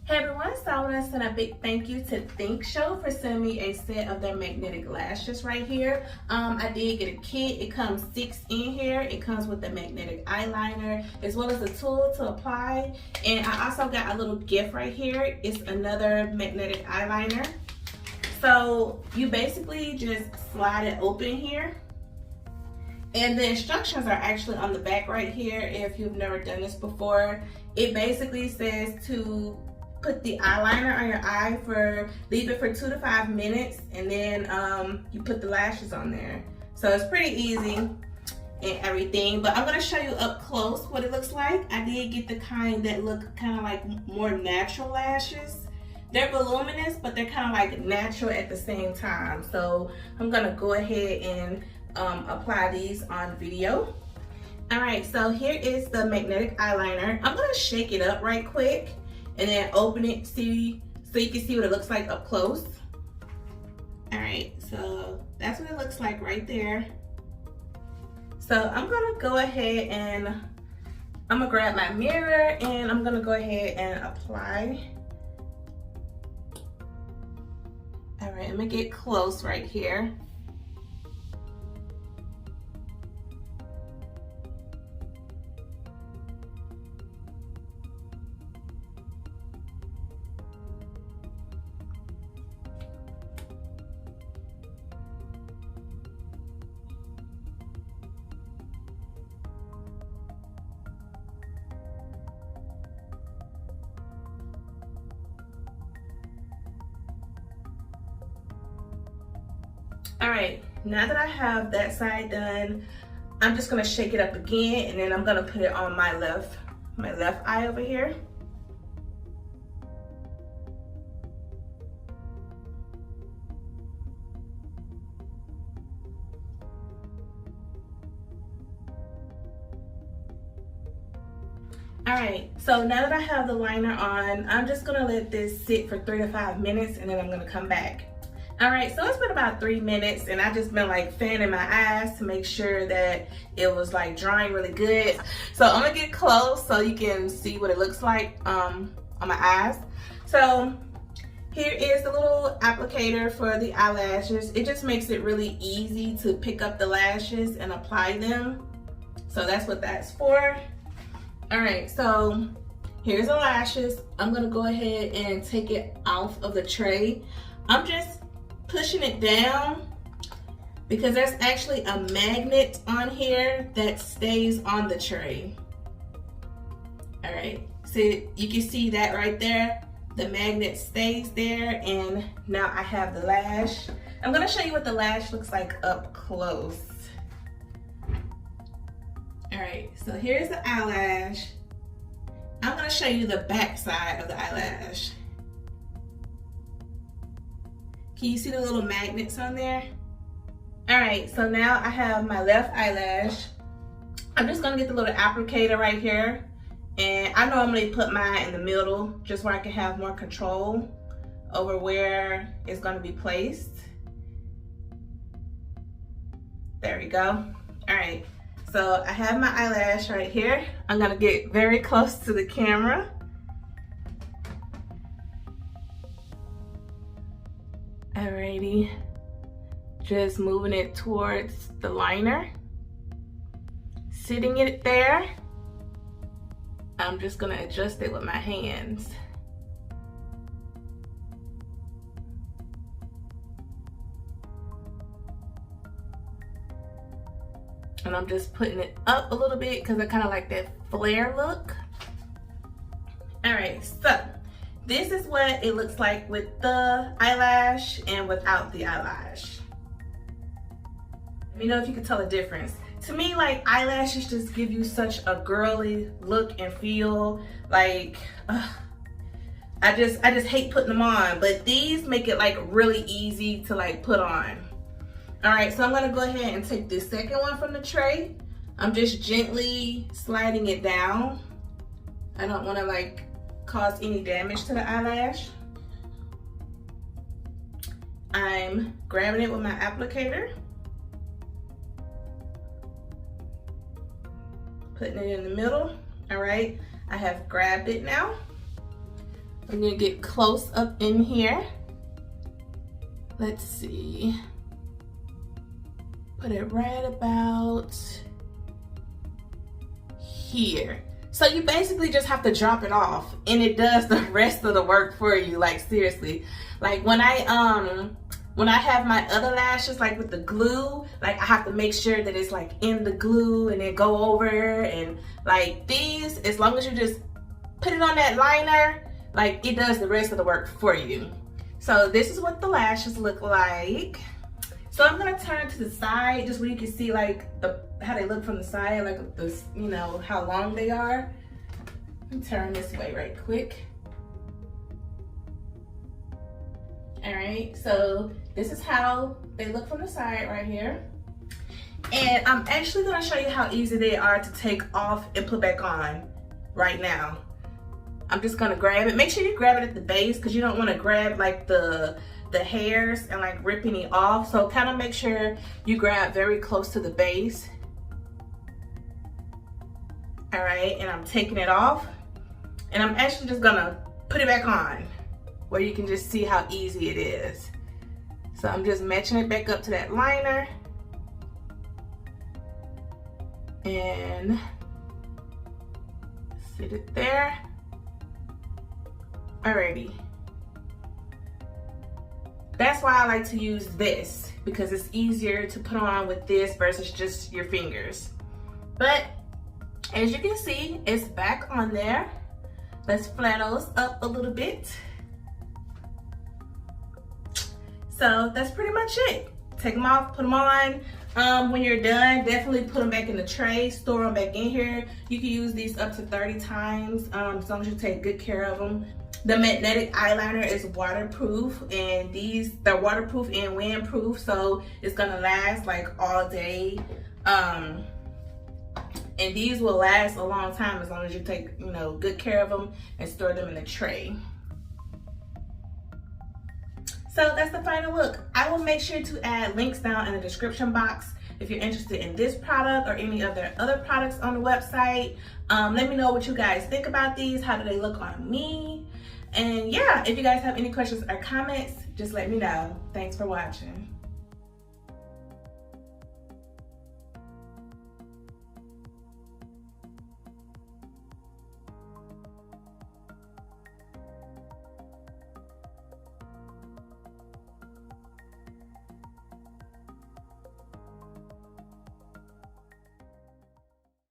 Hey everyone, so I want to send a big thank you to ThinkShow for sending me a set of their magnetic lashes right here. I did get a kit. It comes 6 in here. It comes with the magnetic eyeliner as well as a tool to apply. And I also got a little gift right here. It's another magnetic eyeliner. So you basically just slide it open here. And the instructions are actually on the back right here if you've never done this before. It basically says to put the eyeliner on your eye leave it for 2 to 5 minutes, and then you put the lashes on there. So it's pretty easy and everything, but I'm gonna show you up close what it looks like. I did get the kind that look kind of like more natural lashes. They're voluminous, but they're kind of like natural at the same time. So I'm gonna go ahead and apply these on video. All right, so here is the magnetic eyeliner. I'm gonna shake it up right quick and then open it so you can see what it looks like up close. All right, so that's what it looks like right there. So I'm gonna go ahead and I'm gonna grab my mirror and I'm gonna go ahead and apply. All right, I'm gonna get close right here. All right, now that I have that side done, I'm just gonna shake it up again, and then I'm gonna put it on my left eye over here. All right, so now that I have the liner on, I'm just gonna let this sit for 3 to 5 minutes, and then I'm gonna come back. All right, so it's been about 3 minutes, and I just been like fanning my eyes to make sure that it was like drying really good. So I'm gonna get close so you can see what it looks like on my eyes. So here is the little applicator for the eyelashes. It just makes it really easy to pick up the lashes and apply them. So that's what that's for. All right, so here's the lashes. I'm gonna go ahead and take it off of the tray. I'm just pushing it down because there's actually a magnet on here that stays on the tray. All right, so you can see that right there. The magnet stays there, and now I have the lash. I'm gonna show you what the lash looks like up close. All right, so here's the eyelash. I'm gonna show you the back side of the eyelash. Can you see the little magnets on there? All right, so now I have my left eyelash. I'm just gonna get the little applicator right here. And I normally put mine in the middle just where I can have more control over where it's gonna be placed. There we go. All right, so I have my eyelash right here. I'm gonna get very close to the camera. Alrighty, just moving it towards the liner, sitting it there. I'm just gonna adjust it with my hands. And I'm just putting it up a little bit because I kind of like that flare look. All right, so this is what it looks like with the eyelash and without the eyelash. Let me know if you can tell the difference. To me, like, eyelashes just give you such a girly look and feel. Like, I just hate putting them on, but these make it like really easy to like put on. All right, so I'm gonna go ahead and take this second one from the tray. I'm just gently sliding it down. I don't wanna like cause any damage to the eyelash. I'm grabbing it with my applicator, putting it in the middle. All right, I have grabbed it now. We're gonna get close up in here. Let's see. Put it right about here. So you basically just have to drop it off and it does the rest of the work for you, like seriously. Like when I have my other lashes, like with the glue, like I have to make sure that it's like in the glue and then go over, and like these, as long as you just put it on that liner, like it does the rest of the work for you. So this is what the lashes look like. So I'm gonna turn to the side just where you can see like how they look from the side, like this, you know, how long they are. Let me turn this way right quick. All right, so this is how they look from the side right here. And I'm actually gonna show you how easy they are to take off and put back on right now. I'm just gonna grab it. Make sure you grab it at the base because you don't wanna grab like the hairs and like rip any off. So kind of make sure you grab very close to the base. All right, and I'm taking it off. And I'm actually just gonna put it back on where you can just see how easy it is. So I'm just matching it back up to that liner. And sit it there. Alrighty. That's why I like to use this, because it's easier to put on with this versus just your fingers. But as you can see, it's back on there. Let's flare those up a little bit. So that's pretty much it. Take them off, put them on. When you're done, definitely put them back in the tray, store them back in here. You can use these up to 30 times as long as you take good care of them. The magnetic eyeliner is waterproof, and they're waterproof and windproof, so it's gonna last like all day. And these will last a long time as long as you take, you know, good care of them and store them in the tray. So that's the final look. I will make sure to add links down in the description box if you're interested in this product or any of their other products on the website. Let me know what you guys think about these. How do they look on me? And yeah, if you guys have any questions or comments, just let me know. Thanks for watching.